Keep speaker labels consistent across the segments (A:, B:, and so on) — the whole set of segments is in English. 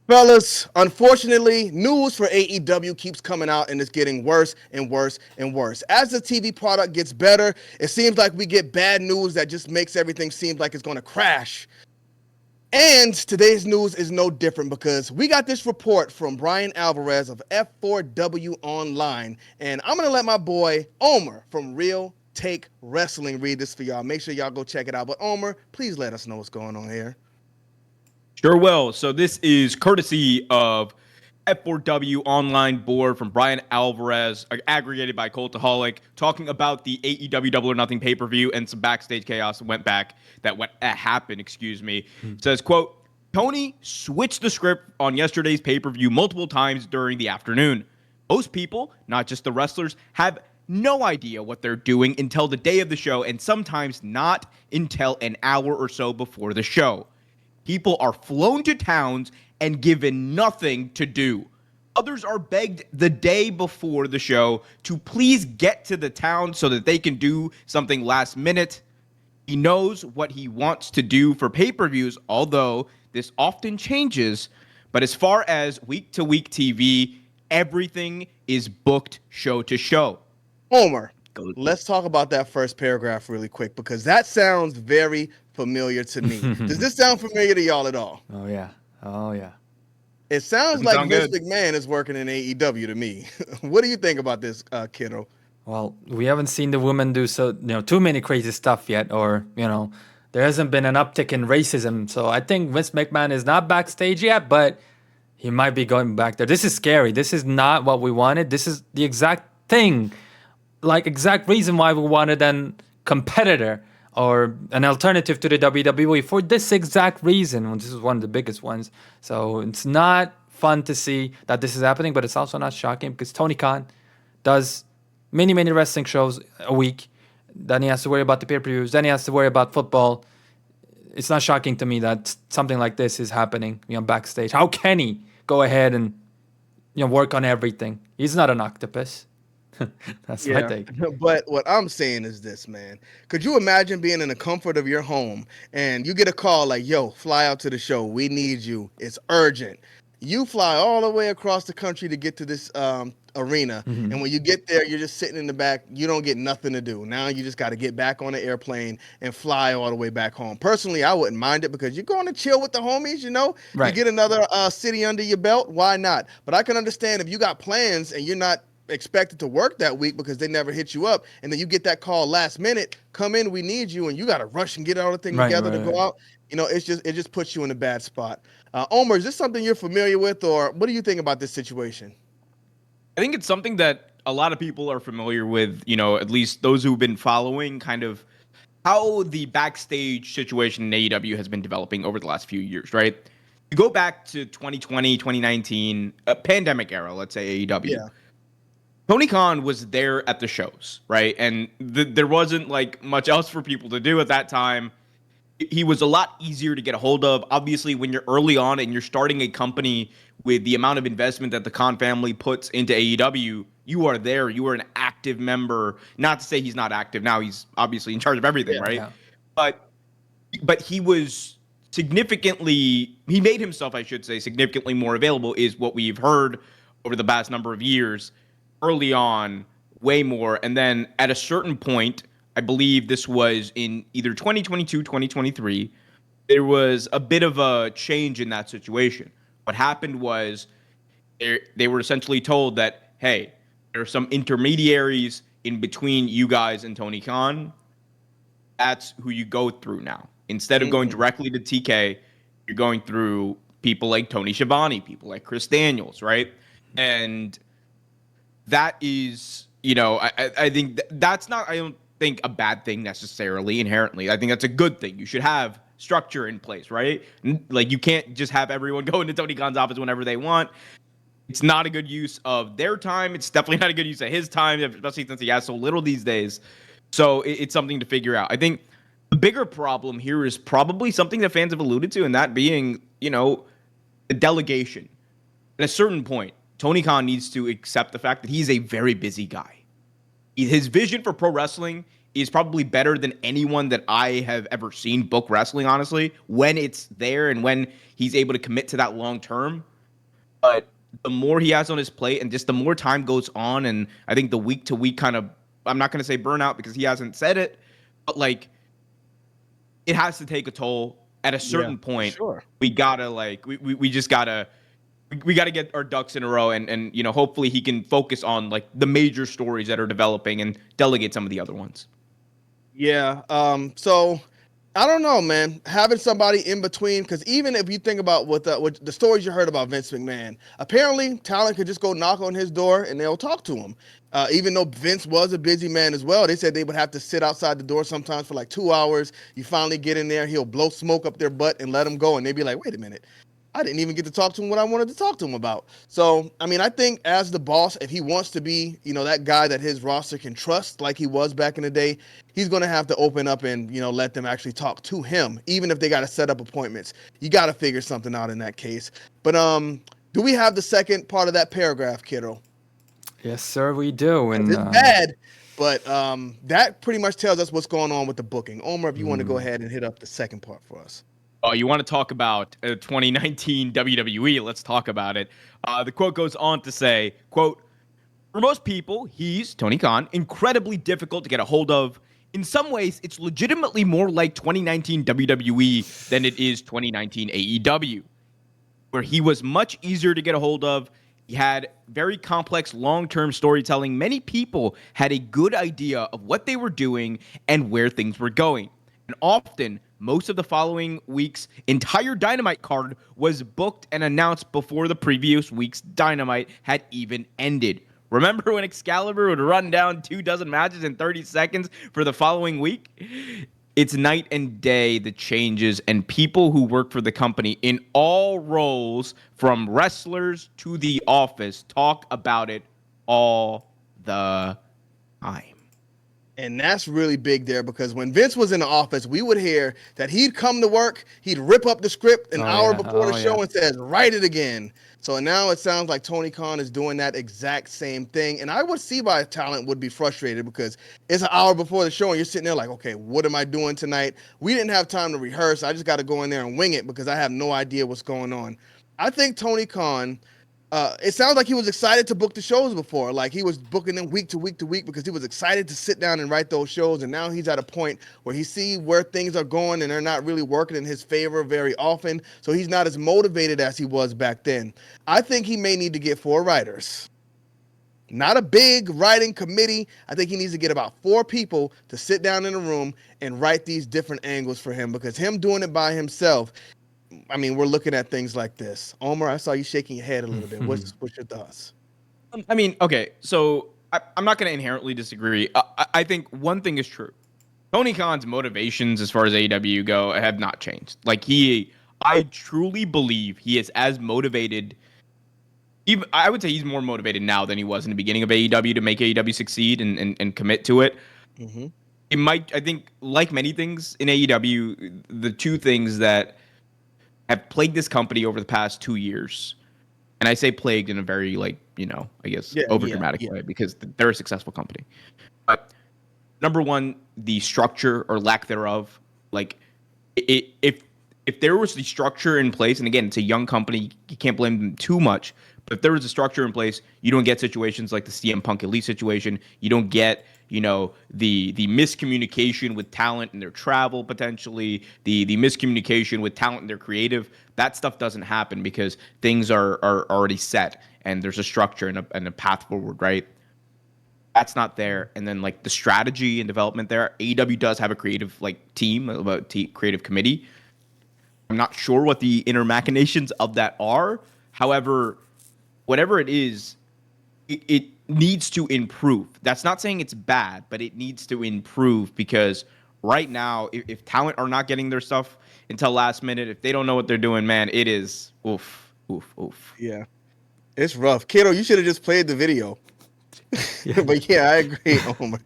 A: Fellas, unfortunately, news for AEW keeps coming out and it's getting worse and worse and worse. As the TV product gets better, it seems like we get bad news that just makes everything seem like it's going to crash. And today's news is no different because we got this report from Brian Alvarez of F4W Online. And I'm going to let my boy Omer from Real Take Wrestling read this for y'all. Make sure y'all go check it out. But Omer, please let us know what's going on here.
B: Sure will. So this is courtesy of F4W online board from Brian Alvarez, aggregated by Cultaholic, talking about the AEW Double or Nothing pay-per-view and some backstage chaos that happened, excuse me. Says, quote, Tony switched the script on yesterday's pay-per-view multiple times during the afternoon. Most people, not just the wrestlers, have no idea what they're doing until the day of the show, and sometimes not until an hour or so before the show. People are flown to towns and given nothing to do. Others are begged the day before the show to please get to the town so that they can do something last minute. He knows what he wants to do for pay-per-views, although this often changes. But as far as week-to-week TV, everything is booked show to show.
A: Homer, let's talk about that first paragraph really quick because that sounds very familiar to me. Does this sound familiar to y'all at all?
C: Oh, yeah. Oh, yeah.
A: It sounds like Vince McMahon is working in AEW to me. What do you think about this, kiddo?
C: Well, we haven't seen the women do too many crazy stuff yet, or, there hasn't been an uptick in racism. So I think Vince McMahon is not backstage yet, but he might be going back there. This is scary. This is not what we wanted. This is the exact thing, exact reason why we wanted an competitor or an alternative to the WWE for this exact reason. This is one of the biggest ones. So it's not fun to see that this is happening, but it's also not shocking because Tony Khan does many, many wrestling shows a week. Then he has to worry about the pay-per-views. Then he has to worry about football. It's not shocking to me that something like this is happening, backstage. How can he go ahead and, work on everything? He's not an octopus. That's my take.
A: But what I'm saying is this, man. Could you imagine being in the comfort of your home and you get a call like, yo, fly out to the show. We need you. It's urgent. You fly all the way across the country to get to this arena. Mm-hmm. And when you get there, you're just sitting in the back. You don't get nothing to do. Now you just got to get back on the airplane and fly all the way back home. Personally, I wouldn't mind it because you're going to chill with the homies, Right. You get another city under your belt. Why not? But I can understand if you got plans and you're not expected to work that week because they never hit you up, and then you get that call last minute, come in, we need you, and you got to rush and get all the things together to go out. It just puts you in a bad spot. Omer, is this something you're familiar with, or what do you think about this situation?
B: I think it's something that a lot of people are familiar with, at least those who've been following kind of how the backstage situation in AEW has been developing over the last few years, right? You go back to 2020, 2019, pandemic era, let's say AEW. Yeah. Tony Khan was there at the shows, right? And there wasn't much else for people to do at that time. He was a lot easier to get a hold of. Obviously, when you're early on and you're starting a company with the amount of investment that the Khan family puts into AEW, you are there. You are an active member. Not to say he's not active now. He's obviously in charge of everything, right? Yeah. But he was he made himself, I should say, significantly more available is what we've heard over the past number of years. Early on, way more. And then at a certain point, I believe this was in either 2022, 2023, there was a bit of a change in that situation. What happened was they were essentially told that, hey, there are some intermediaries in between you guys and Tony Khan. That's who you go through now. Instead of going directly to TK, you're going through people like Tony Schiavone, people like Chris Daniels, right? And that is, I think that's not, I don't think a bad thing necessarily inherently. I think that's a good thing. You should have structure in place, right? You can't just have everyone go into Tony Khan's office whenever they want. It's not a good use of their time. It's definitely not a good use of his time, especially since he has so little these days. So it's something to figure out. I think the bigger problem here is probably something that fans have alluded to, and that being, the delegation. At a certain point, Tony Khan needs to accept the fact that he's a very busy guy. His vision for pro wrestling is probably better than anyone that I have ever seen book wrestling, honestly, when it's there and when he's able to commit to that long term. But the more he has on his plate and just the more time goes on, and I think the week to week kind of, I'm not going to say burnout because he hasn't said it, but like it has to take a toll at a
A: Yeah,
B: certain
A: for
B: point.
A: sure.
B: We gotta like, we just gotta, we got to get our ducks in a row, and hopefully he can focus on like the major stories that are developing and delegate some of the other ones.
A: Yeah. So I don't know, man. Having somebody in between, because even if you think about what the stories you heard about Vince McMahon, apparently talent could just go knock on his door and they'll talk to him. Even though Vince was a busy man as well, they said they would have to sit outside the door sometimes for like 2 hours. You finally get in there, he'll blow smoke up their butt and let them go, and they'd be like, "Wait a minute, I didn't even get to talk to him what I wanted to talk to him about." So, I mean, I think as the boss, if he wants to be, that guy that his roster can trust like he was back in the day, he's going to have to open up and, let them actually talk to him, even if they got to set up appointments. You got to figure something out in that case. But do we have the second part of that paragraph, kiddo?
C: Yes, sir, we do.
A: 'Cause
C: And
A: it's bad, but that pretty much tells us what's going on with the booking. Omar, if you want to go ahead and hit up the second part for us.
B: Oh, you want to talk about 2019 WWE? Let's talk about it. The quote goes on to say, quote, "For most people, he's, Tony Khan, incredibly difficult to get a hold of. In some ways, it's legitimately more like 2019 WWE than it is 2019 AEW, where he was much easier to get a hold of. He had very complex long-term storytelling. Many people had a good idea of what they were doing and where things were going. And often, most of the following week's entire Dynamite card was booked and announced before the previous week's Dynamite had even ended. Remember when Excalibur would run down 24 matches in 30 seconds for the following week? It's night and day, the changes, and people who work for the company in all roles, from wrestlers to the office, talk about it all the time."
A: And that's really big there, because when Vince was in the office, we would hear that he'd come to work, he'd rip up the script an hour before the show and says, "Write it again." So now it sounds like Tony Khan is doing that exact same thing. And I would see why talent would be frustrated, because it's an hour before the show and you're sitting there like, okay, what am I doing tonight? We didn't have time to rehearse. I just got to go in there and wing it because I have no idea what's going on. I think Tony Khan, it sounds like he was excited to book the shows before. Like he was booking them week to week to week because he was excited to sit down and write those shows. And now he's at a point where he sees where things are going and they're not really working in his favor very often. So he's not as motivated as he was back then. I think he may need to get 4 writers. Not a big writing committee. I think he needs to get about 4 people to sit down in a room and write these different angles for him, because him doing it by himself, I mean, we're looking at things like this. Omar, I saw you shaking your head a little bit. What's your thoughts?
B: I mean, okay, so I'm not going to inherently disagree. I think one thing is true. Tony Khan's motivations as far as AEW go have not changed. Like I truly believe he is as motivated. Even I would say he's more motivated now than he was in the beginning of AEW to make AEW succeed and commit to it.
A: Mm-hmm.
B: It might, I think, like many things in AEW, the two things that have plagued this company over the past 2 years, and I say plagued in a very, like, I guess overdramatic way, because they're a successful company. But number one, the structure or lack thereof. Like, if there was the structure in place, and again, it's a young company, you can't blame them too much. But if there was a structure in place, you don't get situations like the CM Punk Elite situation. You don't get, the miscommunication with talent and their travel, potentially, the miscommunication with talent and their creative. That stuff doesn't happen because things are already set and there's a structure and a path forward, right? That's not there. And then, like, the strategy and development there, AEW does have a creative, like, team, creative committee. I'm not sure what the inner machinations of that are. However, whatever it is, it needs to improve. That's not saying it's bad, but it needs to improve, because right now, if talent are not getting their stuff until last minute, if they don't know what they're doing, man, it is oof.
A: Yeah, it's rough. Kiddo, you should have just played the video. But yeah, I agree, Omar.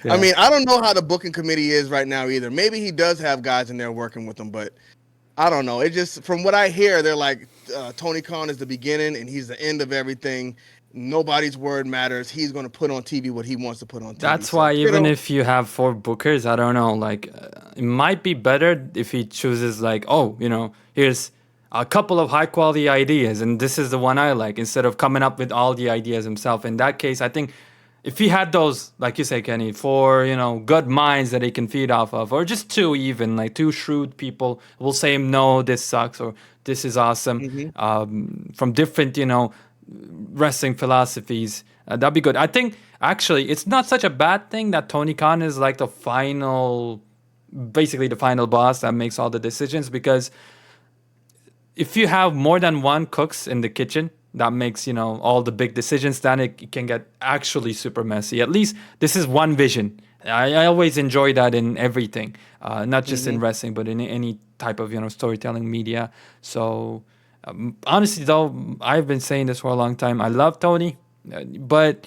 A: Yeah. I mean, I don't know how the booking committee is right now either. Maybe he does have guys in there working with him, but I don't know. It just, from what I hear, they're like, Tony Khan is the beginning and he's the end of everything. Nobody's word matters. He's going to put on TV what he wants to put on TV.
C: That's why even if you have 4 bookers, I don't know, like, it might be better if he chooses, like, here's a couple of high quality ideas, and this is the one I like, instead of coming up with all the ideas himself. In that case, I think if he had those, like you say, Kenny, four, good minds that he can feed off of, or just two, even like two shrewd people will say him, no, this sucks, or this is awesome, from different, wrestling philosophies, that'd be good. I think actually it's not such a bad thing that Tony Khan is like basically the final boss that makes all the decisions, because if you have more than one cooks in the kitchen that makes all the big decisions, then it can get actually super messy. At least this is one vision. I always enjoy that in everything, not just in wrestling, but in any type of storytelling media. So honestly, though, I've been saying this for a long time. I love Tony, but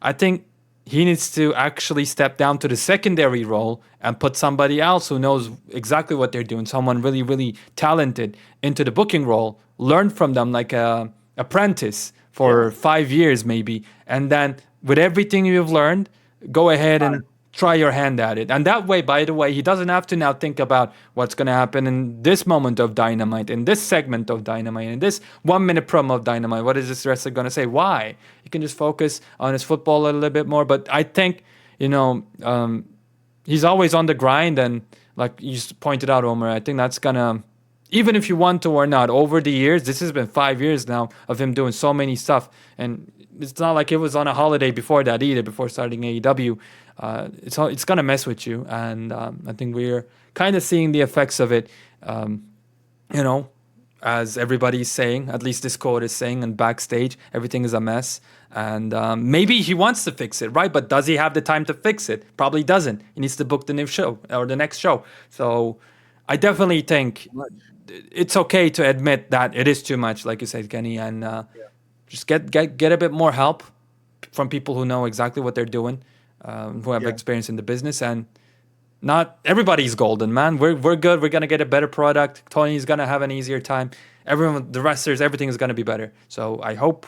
C: I think he needs to actually step down to the secondary role and put somebody else who knows exactly what they're doing, someone really, really talented, into the booking role. Learn from them like a apprentice for 5 years maybe, and then with everything you've learned, go ahead and try your hand at it. And that way, by the way, he doesn't have to now think about what's going to happen in this moment of Dynamite, in this segment of Dynamite, in this 1 minute promo of Dynamite. What is this wrestler going to say? Why? He can just focus on his football a little bit more. But I think, he's always on the grind. And like you pointed out, Omer, I think that's going to, even if you want to or not, over the years, this has been 5 years now of him doing so many stuff. And it's not like it was on a holiday before that either, before starting AEW. It's going to mess with you. And I think we're kind of seeing the effects of it, as everybody's saying, at least this quote is saying, and Backstage, everything is a mess. And maybe he wants to fix it, right? But does he have the time to fix it? Probably doesn't. He needs to book the new show or the next show. So I definitely think it's okay to admit that it is too much, like you said, Kenny, and just get a bit more help from people who know exactly what they're doing, who have experience in the business. And not everybody's golden, man. We're good. We're gonna get a better product. Tony's gonna have an easier time. Everyone, the wrestlers, everything is gonna be better. So I hope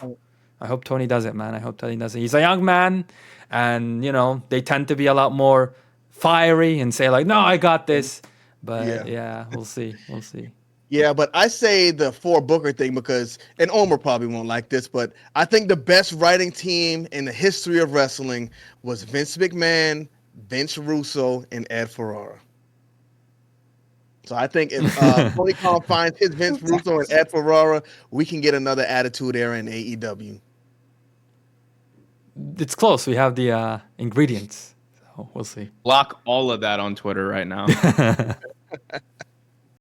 C: Tony does it, man. I hope Tony does it. He's a young man, and they tend to be a lot more fiery and say like, "No, I got this." But yeah, we'll see. We'll see.
A: Yeah, but I say the four Booker thing because, and Omer probably won't like this, but I think the best writing team in the history of wrestling was Vince McMahon, Vince Russo, and Ed Ferrara. So I think if Tony Khan finds his Vince Russo and Ed Ferrara, we can get another Attitude Era in AEW.
C: It's close. We have the ingredients. So we'll see.
B: Block all of that on Twitter right now.